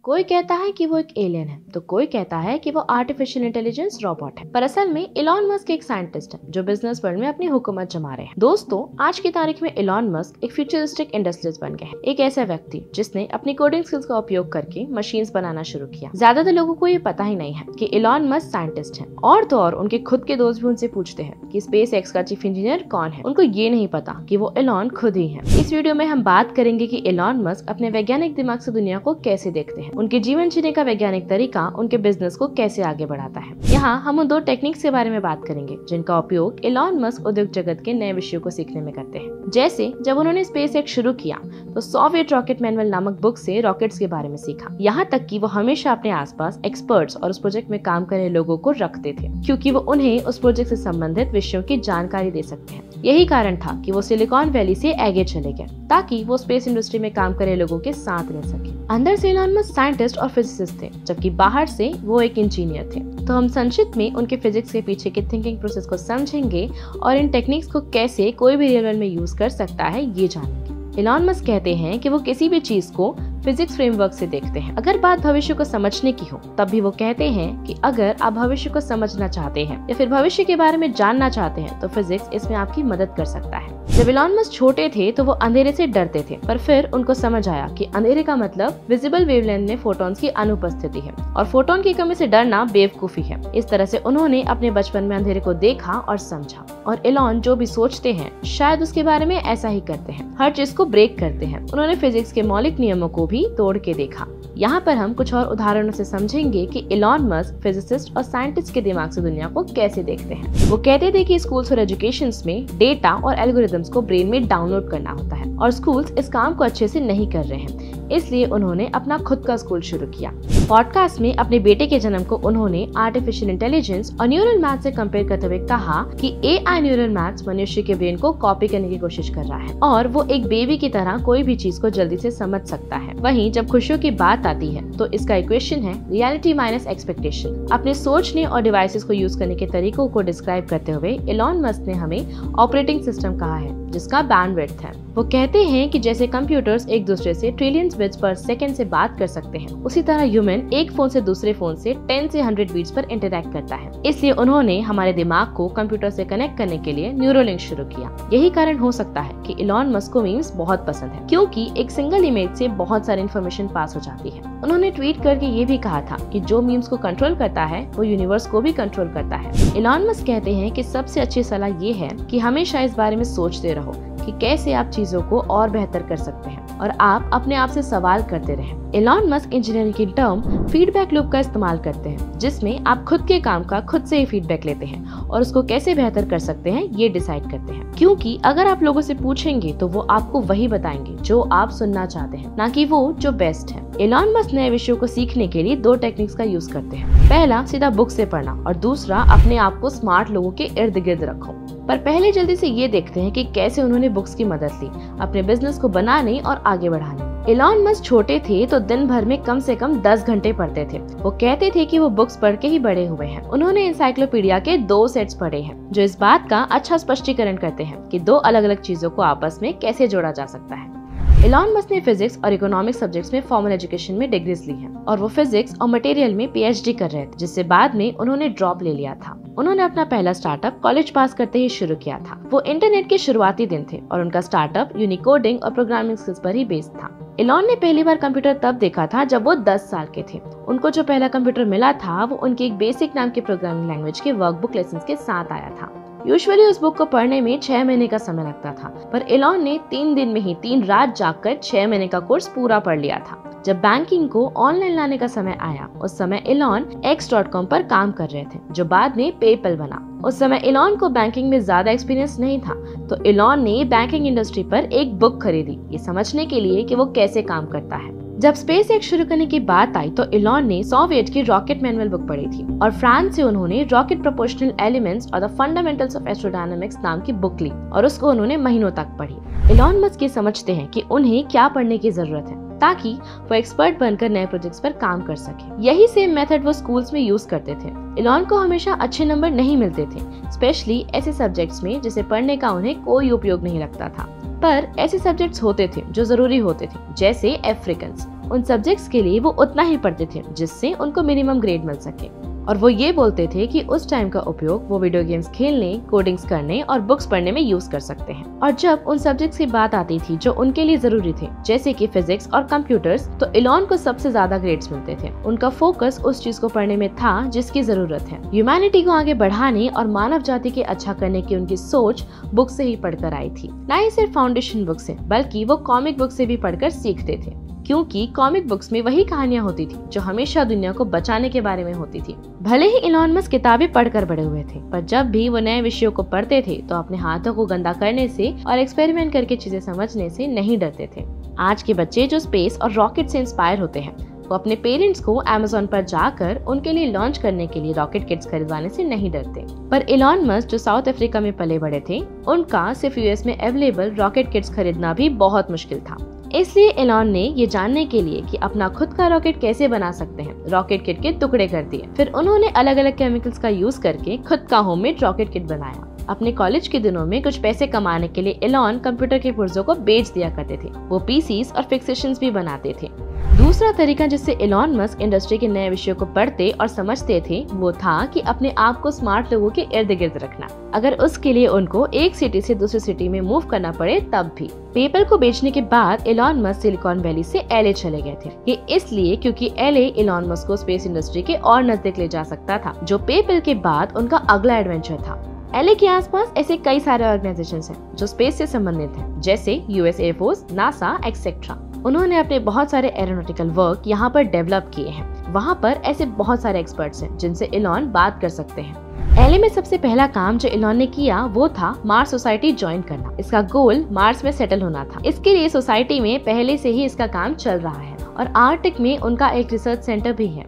कोई कहता है कि वो एक एलियन है तो कोई कहता है कि वो आर्टिफिशियल इंटेलिजेंस रोबोट है। पर असल में इलॉन मस्क एक साइंटिस्ट है जो बिजनेस वर्ल्ड में अपनी हुकूमत जमा रहे हैं। दोस्तों, आज की तारीख में इलॉन मस्क एक फ्यूचरिस्टिक इंडस्ट्रियलिस्ट बन गए हैं। एक ऐसा व्यक्ति जिसने अपनी कोडिंग स्किल्स का उपयोग करके मशीन्स बनाना शुरू किया। ज्यादातर लोगों को ये पता ही नहीं है कि इलॉन मस्क साइंटिस्ट है। और तो और उनके खुद के दोस्त भी उनसे पूछते हैं कि स्पेस एक्स का चीफ इंजीनियर कौन है। उनको ये नहीं पता कि वो इलॉन खुद ही है। इस वीडियो में हम बात करेंगे कि इलॉन मस्क अपने वैज्ञानिक दिमाग से दुनिया को कैसे देखते हैं, उनके जीवन जीने का वैज्ञानिक तरीका उनके बिजनेस को कैसे आगे बढ़ाता है। यहाँ हम उन दो टेक्निक्स के बारे में बात करेंगे जिनका उपयोग इलॉन मस्क उद्योग जगत के नए विषयों को सीखने में करते हैं। जैसे जब उन्होंने स्पेस एक्स शुरू किया तो सोवियत रॉकेट मैनुअल नामक बुक से रॉकेट्स के बारे में सीखा। यहाँ तक कि वो हमेशा अपने आसपास एक्सपर्ट्स और उस प्रोजेक्ट में काम कर रहे लोगों को रखते थे, क्योंकि वो उन्हें उस प्रोजेक्ट से संबंधित विषयों की जानकारी दे सकते हैं। यही कारण था कि वो सिलिकॉन वैली से आगे चले गए ताकि वो स्पेस इंडस्ट्री में काम कर रहे लोगों के साथ रह सके। अंदर से इलॉन मस्क साइंटिस्ट और फिजिसिस्ट थे, जबकि बाहर से वो एक इंजीनियर थे। तो हम संक्षिप्त में उनके फिजिक्स के पीछे की थिंकिंग प्रोसेस को समझेंगे और इन टेक्निक्स को कैसे कोई भी रियल वर्ल्ड में यूज कर सकता है ये जानेंगे। इलॉन मस्क कहते हैं कि वो किसी भी चीज को फिजिक्स फ्रेमवर्क से देखते हैं। अगर बात भविष्य को समझने की हो तब भी वो कहते हैं कि अगर आप भविष्य को समझना चाहते हैं या फिर भविष्य के बारे में जानना चाहते हैं तो फिजिक्स इसमें आपकी मदद कर सकता है। जब इलॉन मस्क छोटे थे तो वो अंधेरे से डरते थे, पर फिर उनको समझ आया कि अंधेरे का मतलब विजिबल वेवलेंथ में फोटॉन्स की अनुपस्थिति है और फोटोन की कमी से डरना बेवकूफी है। इस तरह से उन्होंने अपने बचपन में अंधेरे को देखा और समझा। और इलॉन जो भी सोचते हैं शायद उसके बारे में ऐसा ही करते हैं, हर चीज को ब्रेक करते हैं। उन्होंने फिजिक्स के मौलिक नियमों को भी तोड़ के देखा। यहाँ पर हम कुछ और उदाहरणों से समझेंगे कि इलॉन मस्क फिजिसिस्ट और साइंटिस्ट के दिमाग से दुनिया को कैसे देखते हैं। वो कहते थे कि स्कूल्स और एजुकेशंस में डेटा और एल्गोरिथम्स को ब्रेन में डाउनलोड करना होता है और स्कूल्स इस काम को अच्छे से नहीं कर रहे हैं, इसलिए उन्होंने अपना खुद का स्कूल शुरू किया। पॉडकास्ट में अपने बेटे के जन्म को उन्होंने आर्टिफिशियल इंटेलिजेंस और न्यूरल मैथ से कंपेयर करते हुए कहा कि एआई न्यूरल मैथ्स मनुष्य के ब्रेन को कॉपी करने की कोशिश कर रहा है और वो एक बेबी की तरह कोई भी चीज को जल्दी से समझ सकता है। वहीं जब खुशियों की बात आती है तो इसका इक्वेशन है रियलिटी माइनस एक्सपेक्टेशन। अपने सोचने और डिवाइसेस को यूज करने के तरीकों को डिस्क्राइब करते हुए इलॉन मस्क ने हमें ऑपरेटिंग सिस्टम कहा है जिसका बैंडविड्थ है। वो कहते हैं कि जैसे कंप्यूटर्स एक दूसरे से ट्रिलियंस बिट्स पर सेकंड से बात कर सकते हैं, उसी तरह ह्यूमन एक फोन से दूसरे फोन से 10 से 100 बीट्स पर इंटरैक्ट करता है। इसलिए उन्होंने हमारे दिमाग को कंप्यूटर से कनेक्ट करने के लिए न्यूरोलिंक शुरू किया। यही कारण हो सकता है कि इलॉन मस्क को मीम्स बहुत पसंद है, क्योंकि एक सिंगल इमेज से बहुत सारी इन्फॉर्मेशन पास हो जाती है। उन्होंने ट्वीट करके ये भी कहा था कि जो मीम्स को कंट्रोल करता है वो यूनिवर्स को भी कंट्रोल करता है। इलॉन मस्क कहते हैं कि सबसे अच्छी सलाह ये है कि हमेशा इस बारे में सोचते रहो कि कैसे आप चीजों को और बेहतर कर सकते हैं और आप अपने आप से सवाल करते रहें। इलॉन मस्क इंजीनियरिंग की टर्म फीडबैक लूप का इस्तेमाल करते हैं, जिसमें आप खुद के काम का खुद से ही फीडबैक लेते हैं और उसको कैसे बेहतर कर सकते हैं ये डिसाइड करते हैं। क्योंकि अगर आप लोगों से पूछेंगे तो वो आपको वही बताएंगे जो आप सुनना चाहते हैं, ना कि वो जो बेस्ट है। इलॉन मस्क नए विषयों को सीखने के लिए दो टेक्निक्स का यूज करते हैं। पहला सीधा बुक से पढ़ना और दूसरा अपने आप को स्मार्ट लोगों के इर्द गिर्द रखो। पर पहले जल्दी से ये देखते हैं कि कैसे उन्होंने बुक्स की मदद ली अपने बिजनेस को बनाने और आगे बढ़ाने में। इलॉन मस्क छोटे थे तो दिन भर में कम से कम 10 घंटे पढ़ते थे। वो कहते थे कि वो बुक्स पढ़ के ही बड़े हुए हैं। उन्होंने एनसाइक्लोपीडिया के 2 सेट्स पढ़े हैं जो इस बात का अच्छा स्पष्टीकरण करते हैं कि 2 अलग अलग चीजों को आपस में कैसे जोड़ा जा सकता है। इलॉन मस्क ने फिजिक्स और इकोनॉमिक्स सब्जेक्ट्स में फॉर्मल एजुकेशन में डिग्रीज ली हैं और वो फिजिक्स और मटेरियल में पीएचडी कर रहे थे, जिससे बाद में उन्होंने ड्रॉप ले लिया था। उन्होंने अपना पहला स्टार्टअप कॉलेज पास करते ही शुरू किया था। वो इंटरनेट के शुरुआती दिन थे और उनका स्टार्टअप यूनिकोडिंग और प्रोग्रामिंग स्किल्स पर ही बेस्ड था। इलॉन ने पहली बार कंप्यूटर तब देखा था जब वो 10 साल के थे। उनको जो पहला कंप्यूटर मिला था वो उनके एक बेसिक नाम के प्रोग्रामिंग लैंग्वेज के वर्कबुक लेसन्स के साथ आया था। यूजुअली उस बुक को पढ़ने में 6 महीने का समय लगता था, पर इलॉन ने 3 दिन में ही 3 रात जागकर 6 महीने का कोर्स पूरा पढ़ लिया था। जब बैंकिंग को ऑनलाइन लाने का समय आया, उस समय इलॉन X.com पर काम कर रहे थे, जो बाद में पेपल बना। उस समय इलॉन को बैंकिंग में ज्यादा एक्सपीरियंस नहीं था, तो इलॉन ने बैंकिंग इंडस्ट्री पर एक बुक खरीदी ये समझने के लिए कि वो कैसे काम करता है। जब स्पेस एक्स शुरू करने की बात आई तो इलॉन ने सोवियत की रॉकेट मैनुअल बुक पढ़ी थी और फ्रांस से उन्होंने रॉकेट प्रोपोर्शनल एलिमेंट्स और द फंडामेंटल्स ऑफ एस्ट्रोडायनामिक्स नाम की बुक ली और उसको उन्होंने महीनों तक पढ़ी। इलॉन मस्क ये समझते हैं कि उन्हें क्या पढ़ने की जरूरत है ताकि वो एक्सपर्ट बनकर नए प्रोजेक्ट्स पर काम कर सके। यही सेम मेथड वो स्कूल्स में यूज करते थे। इलॉन को हमेशा अच्छे नंबर नहीं मिलते थे, स्पेशली ऐसे सब्जेक्ट्स में जिसे पढ़ने का उन्हें कोई उपयोग नहीं लगता था। पर ऐसे सब्जेक्ट्स होते थे जो जरूरी होते थे, जैसे अफ्रीकन्स। उन सब्जेक्ट्स के लिए वो उतना ही पढ़ते थे जिससे उनको मिनिमम ग्रेड मिल सके, और वो ये बोलते थे कि उस टाइम का उपयोग वो वीडियो गेम्स खेलने, कोडिंग्स करने और बुक्स पढ़ने में यूज कर सकते हैं। और जब उन सब्जेक्ट्स की बात आती थी जो उनके लिए जरूरी थे, जैसे कि फिजिक्स और कंप्यूटर्स, तो इलॉन को सबसे ज्यादा ग्रेड्स मिलते थे। उनका फोकस उस चीज को पढ़ने में था जिसकी जरूरत है। ह्यूमैनिटी को आगे बढ़ाने और मानव जाति के अच्छा करने की उनकी सोच बुक से ही पढ़कर आई थी। न ही सिर्फ फाउंडेशन बुक से, बल्कि वो कॉमिक बुक से भी पढ़कर सीखते थे, क्योंकि कॉमिक बुक्स में वही कहानियां होती थी जो हमेशा दुनिया को बचाने के बारे में होती थी। भले ही इलॉन मस्क किताबें पढ़कर बड़े हुए थे, पर जब भी वो नए विषयों को पढ़ते थे तो अपने हाथों को गंदा करने से और एक्सपेरिमेंट करके चीजें समझने से नहीं डरते थे। आज के बच्चे जो स्पेस और रॉकेट से इंस्पायर होते हैं, वो अपने पेरेंट्स को अमेज़न पर जाकर उनके लिए लॉन्च करने के लिए रॉकेट किट्स खरीदवाने से नहीं डरते। पर इलॉन मस्क जो साउथ अफ्रीका में पले बड़े थे, उनका सिर्फ यूएस में अवेलेबल रॉकेट किट्स खरीदना भी बहुत मुश्किल था। इसलिए इलॉन ने ये जानने के लिए कि अपना खुद का रॉकेट कैसे बना सकते हैं, रॉकेट किट के टुकड़े कर दिए। फिर उन्होंने अलग अलग केमिकल्स का यूज करके खुद का होममेड रॉकेट किट बनाया। अपने कॉलेज के दिनों में कुछ पैसे कमाने के लिए इलॉन कंप्यूटर के पुर्जों को बेच दिया करते थे। वो पीसीस और फिक्सेशंस भी बनाते थे। दूसरा तरीका जिससे इलॉन मस्क इंडस्ट्री के नए विषयों को पढ़ते और समझते थे, वो था कि अपने आप को स्मार्ट लोगों के इर्द गिर्द रखना, अगर उसके लिए उनको एक सिटी से दूसरी सिटी में मूव करना पड़े तब भी। पेपल को बेचने के बाद इलॉन मस्क सिलिकॉन वैली से एलए चले गए थे। ये इसलिए क्योंकि एलए इलॉन मस्क को स्पेस इंडस्ट्री के और नजदीक ले जा सकता था, जो पेपल के बाद उनका अगला एडवेंचर था। एलए के आसपास ऐसे कई सारे ऑर्गेनाइजेशंस हैं जो स्पेस से संबंधित हैं, जैसे यूएस एयरफोर्स, नासा एक्सेट्रा। उन्होंने अपने बहुत सारे एरोनॉटिकल वर्क यहाँ पर डेवलप किए हैं। वहाँ पर ऐसे बहुत सारे एक्सपर्ट्स हैं जिनसे इलॉन बात कर सकते हैं। एलए में सबसे पहला काम जो इलॉन ने किया वो था मार्स सोसाइटी ज्वाइन करना। इसका गोल मार्स में सेटल होना था। इसके लिए सोसाइटी में पहले से ही इसका काम चल रहा है और आर्कटिक में उनका एक रिसर्च सेंटर भी है।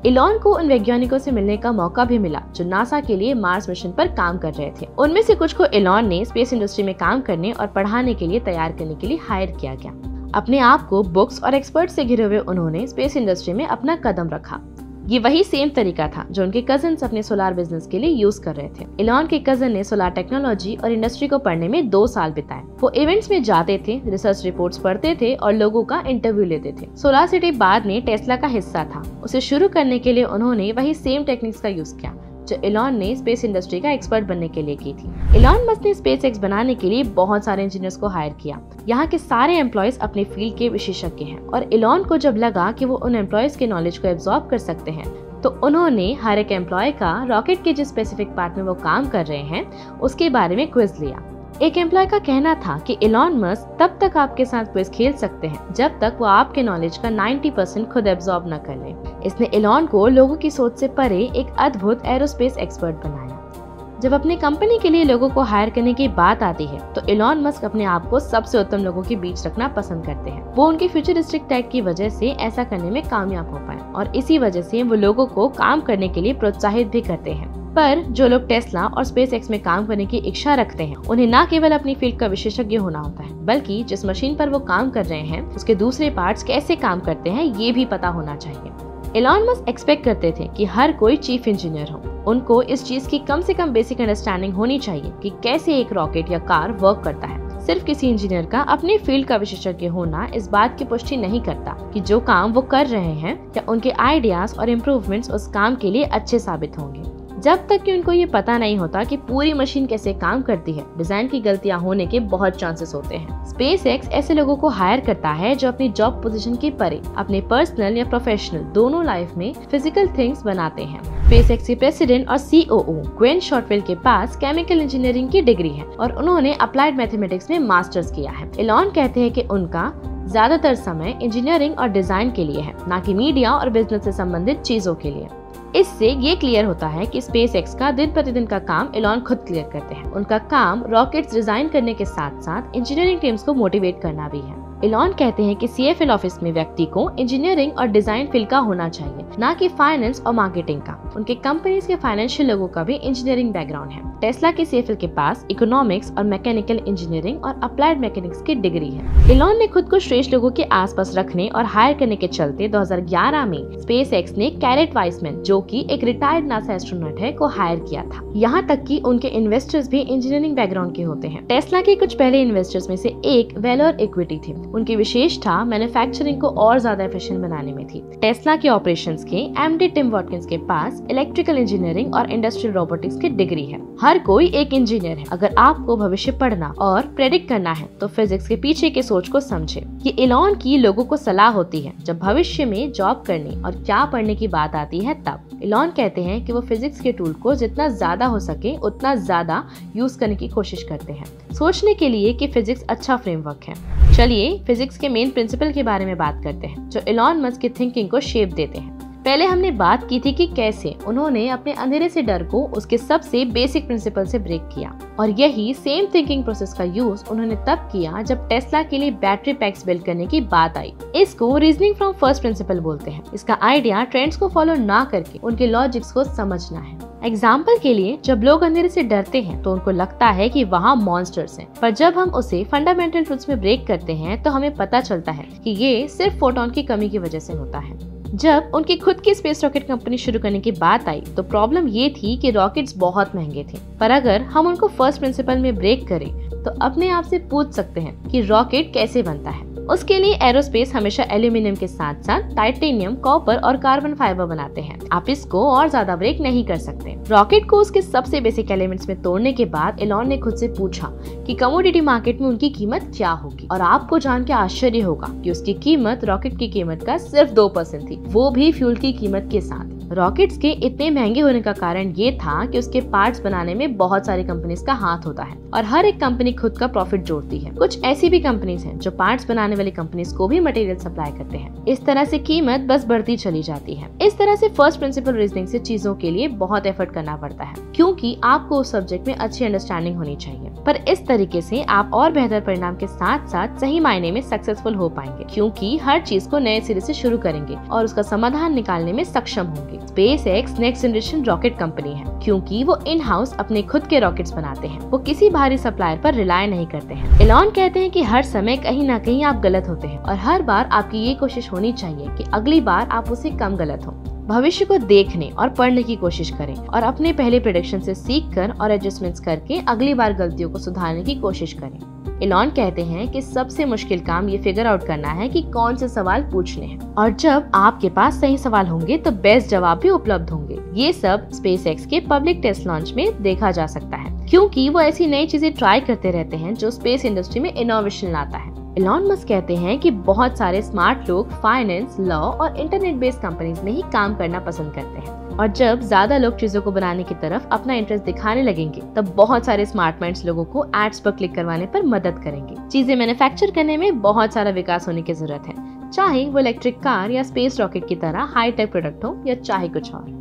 इलॉन को उन वैज्ञानिकों से मिलने का मौका भी मिला जो नासा के लिए मार्स मिशन पर काम कर रहे थे। उनमें से कुछ को इलॉन ने स्पेस इंडस्ट्री में काम करने और पढ़ाने के लिए तैयार करने के लिए हायर किया गया। अपने आप को बुक्स और एक्सपर्ट से घिरे हुए उन्होंने स्पेस इंडस्ट्री में अपना कदम रखा। ये वही सेम तरीका था जो उनके कजिन्स अपने सोलार बिजनेस के लिए यूज कर रहे थे। इलॉन के कजिन ने सोलार टेक्नोलॉजी और इंडस्ट्री को पढ़ने में 2 साल बिताए। वो इवेंट्स में जाते थे, रिसर्च रिपोर्ट्स पढ़ते थे और लोगों का इंटरव्यू लेते थे। सोलार सिटी बाद में टेस्ला का हिस्सा था। उसे शुरू करने के लिए उन्होंने वही सेम टेक्निक्स का यूज किया जो इलॉन ने स्पेस इंडस्ट्री का एक्सपर्ट बनने के लिए की थी। इलॉन मस्क ने स्पेस एक्स बनाने के लिए बहुत सारे इंजीनियर्स को हायर किया। यहाँ के सारे एम्प्लॉयज अपने फील्ड के विशेषज्ञ हैं और इलॉन को जब लगा कि वो उन एम्प्लॉयज के नॉलेज को एब्जॉर्ब कर सकते हैं, तो उन्होंने हर एक एम्प्लॉय का रॉकेट के जिस स्पेसिफिक पार्ट में वो काम कर रहे हैं उसके बारे में क्विज लिया। एक एम्प्लॉय का कहना था कि इलॉन मस्क तब तक आपके साथ क्विज खेल सकते हैं जब तक वो आपके नॉलेज का 90% खुद एब्जॉर्ब न कर ले। इसने इलॉन को लोगों की सोच से परे एक अद्भुत एरोस्पेस एक्सपर्ट बनाया। जब अपनी कंपनी के लिए लोगों को हायर करने की बात आती है तो इलॉन मस्क अपने आप को सबसे उत्तम लोगों के बीच रखना पसंद करते हैं। वो उनके फ्यूचरिस्टिक टैग की वजह से ऐसा करने में कामयाब हो पाए और इसी वजह से वो लोगों को काम करने के लिए प्रोत्साहित भी करते हैं। पर जो लोग टेस्ला और स्पेस एक्स में काम करने की इच्छा रखते हैं, उन्हें न केवल अपनी फील्ड का विशेषज्ञ होना होता है, बल्कि जिस मशीन पर वो काम कर रहे हैं उसके दूसरे पार्ट्स कैसे काम करते हैं ये भी पता होना चाहिए। इलॉन मस्क एक्सपेक्ट करते थे कि हर कोई चीफ इंजीनियर हो। उनको इस चीज की कम से कम बेसिक अंडरस्टैंडिंग होनी चाहिए कि कैसे एक रॉकेट या कार वर्क करता है। सिर्फ किसी इंजीनियर का अपने फील्ड का विशेषज्ञ होना इस बात की पुष्टि नहीं करता कि जो काम वो कर रहे हैं या उनके आइडियाज और इम्प्रूवमेंट्स उस काम के लिए अच्छे साबित होंगे। जब तक कि उनको ये पता नहीं होता कि पूरी मशीन कैसे काम करती है, डिजाइन की गलतियां होने के बहुत चांसेस होते हैं। स्पेस एक्स ऐसे लोगों को हायर करता है जो अपनी जॉब पोजीशन के परे अपने पर्सनल या प्रोफेशनल दोनों लाइफ में फिजिकल थिंग्स बनाते हैं। स्पेस एक्स के प्रेसिडेंट और सीओओ ग्वेन शॉर्टवेल के पास केमिकल इंजीनियरिंग की डिग्री है और उन्होंने अप्लाइड मैथमेटिक्स में मास्टर्स किया है। इलॉन कहते हैं कि उनका ज्यादातर समय इंजीनियरिंग और डिजाइन के लिए है, न कि मीडिया और बिजनेस से संबंधित चीजों के लिए। इससे ये क्लियर होता है कि स्पेस एक्स का दिन प्रतिदिन का काम इलॉन खुद क्लियर करते हैं। उनका काम रॉकेट्स डिजाइन करने के साथ साथ इंजीनियरिंग टीम्स को मोटिवेट करना भी है। इलॉन कहते हैं कि CFL ऑफिस में व्यक्ति को इंजीनियरिंग और डिजाइन फील्ड का होना चाहिए, ना कि फाइनेंस और मार्केटिंग का। उनके कंपनीज के फाइनेंशियल लोगों का भी इंजीनियरिंग बैकग्राउंड है। टेस्ला के CFL के पास इकोनॉमिक्स और मैकेनिकल इंजीनियरिंग और अप्लाइड मैकेनिक्स की डिग्री है। इलॉन ने खुद को श्रेष्ठ लोगों के आसपास रखने और हायर करने के चलते 2011 में SpaceX ने कैरेट वाइसमैन, जो कि एक रिटायर्ड नासा एस्ट्रोनॉट है, को हायर किया था। यहाँ तक कि उनके इन्वेस्टर्स भी इंजीनियरिंग बैकग्राउंड के होते हैं। टेस्ला के कुछ पहले इन्वेस्टर्स में से एक वेलर इक्विटी थी। उनकी विशेषता मैन्युफैक्चरिंग को और ज्यादा एफिशिएंट बनाने में थी। टेस्ला के ऑपरेशंस के MD टिम वॉटकिंस के पास इलेक्ट्रिकल इंजीनियरिंग और इंडस्ट्रियल रोबोटिक्स की डिग्री है। हर कोई एक इंजीनियर है। अगर आपको भविष्य पढ़ना और प्रेडिक्ट करना है तो फिजिक्स के पीछे की सोच को समझे। ये इलॉन की लोगों को सलाह होती है जब भविष्य में जॉब करने और क्या पढ़ने की बात आती है तब। इलॉन कहते हैं कि वो फिजिक्स के टूल को जितना ज्यादा हो सके उतना ज्यादा यूज करने की कोशिश करते हैं, सोचने के लिए कि फिजिक्स अच्छा फ्रेमवर्क है। चलिए फिजिक्स के मेन प्रिंसिपल के बारे में बात करते हैं जो इलॉन मस्क की थिंकिंग को शेप देते हैं। पहले हमने बात की थी कि कैसे उन्होंने अपने अंधेरे से डर को उसके सबसे बेसिक प्रिंसिपल से ब्रेक किया, और यही सेम थिंकिंग प्रोसेस का यूज उन्होंने तब किया जब टेस्ला के लिए बैटरी पैक्स बिल्ड करने की बात आई। इसको रीजनिंग फ्रॉम फर्स्ट प्रिंसिपल बोलते हैं। इसका आइडिया ट्रेंड्स को फॉलो ना करके उनके लॉजिक्स को समझना है। एग्जाम्पल के लिए, जब लोग अंधेरे से डरते हैं तो उनको लगता है कि वहाँ मॉन्स्टर्स हैं, पर जब हम उसे फंडामेंटल ट्रुथ्स में ब्रेक करते हैं तो हमें पता चलता है कि ये सिर्फ फोटोन की कमी की वजह से होता है। जब उनकी खुद की स्पेस रॉकेट कंपनी शुरू करने की बात आई तो प्रॉब्लम ये थी कि रॉकेट्स बहुत महंगे थे, पर अगर हम उनको फर्स्ट प्रिंसिपल में ब्रेक करें तो अपने आप से पूछ सकते हैं कि रॉकेट कैसे बनता है। उसके लिए एरोस्पेस हमेशा एल्यूमिनियम के साथ साथ टाइटेनियम, कॉपर और कार्बन फाइबर बनाते हैं। आप इसको और ज्यादा ब्रेक नहीं कर सकते। रॉकेट को उसके सबसे बेसिक एलिमेंट्स में तोड़ने के बाद इलॉन ने खुद से पूछा कि कमोडिटी मार्केट में उनकी कीमत क्या होगी, और आपको जान के आश्चर्य होगा कि उसकी कीमत रॉकेट की कीमत का सिर्फ 2% थी, वो भी फ्यूल की कीमत के साथ। रॉकेट्स के इतने महंगे होने का कारण ये था कि उसके पार्ट्स बनाने में बहुत सारी कंपनीज का हाथ होता है और हर एक कंपनी खुद का प्रॉफिट जोड़ती है। कुछ ऐसी भी कंपनीज हैं जो पार्ट्स बनाने वाली कंपनीज को भी मटेरियल सप्लाई करते हैं। इस तरह से कीमत बस बढ़ती चली जाती है। इस तरह से फर्स्ट प्रिंसिपल रीजनिंग से चीजों के लिए बहुत एफर्ट करना पड़ता है, क्योंकि आपको उस सब्जेक्ट में अच्छी अंडरस्टैंडिंग होनी चाहिए। पर इस तरीके से आप और बेहतर परिणाम के साथ साथ सही मायने में सक्सेसफुल हो पाएंगे, क्योंकि हर चीज को नए सिरे से शुरू करेंगे और उसका समाधान निकालने में सक्षम होंगे। SpaceX next generation rocket company है, क्योंकि वो इन हाउस अपने खुद के रॉकेट्स बनाते हैं। वो किसी बाहरी सप्लायर पर रिलाय नहीं करते हैं। इलॉन कहते हैं कि हर समय कहीं ना कहीं आप गलत होते हैं और हर बार आपकी ये कोशिश होनी चाहिए कि अगली बार आप उससे कम गलत हो। भविष्य को देखने और पढ़ने की कोशिश करें और अपने पहले प्रेडिक्शन से सीखकर और एडजस्टमेंट्स करके अगली बार गलतियों को सुधारने की कोशिश करें। इलॉन कहते हैं कि सबसे मुश्किल काम ये फिगर आउट करना है कि कौन से सवाल पूछने हैं, और जब आपके पास सही सवाल होंगे तो बेस्ट जवाब भी उपलब्ध होंगे। ये सब SpaceX के पब्लिक टेस्ट लॉन्च में देखा जा सकता है, क्योंकि वो ऐसी नई चीजें ट्राई करते रहते हैं जो स्पेस इंडस्ट्री में इनोवेशन लाता है। इलॉन मस्क कहते हैं कि बहुत सारे स्मार्ट लोग फाइनेंस, लॉ और इंटरनेट बेस्ड कंपनीज में ही काम करना पसंद करते हैं, और जब ज्यादा लोग चीजों को बनाने की तरफ अपना इंटरेस्ट दिखाने लगेंगे तब बहुत सारे स्मार्ट माइंड्स लोगों को एड्स पर क्लिक करवाने पर मदद करेंगे। चीजें मैन्युफैक्चर करने में बहुत सारा विकास होने की जरूरत है, चाहे वो इलेक्ट्रिक कार या स्पेस रॉकेट की तरह हाई टेक प्रोडक्ट हो या चाहे कुछ और।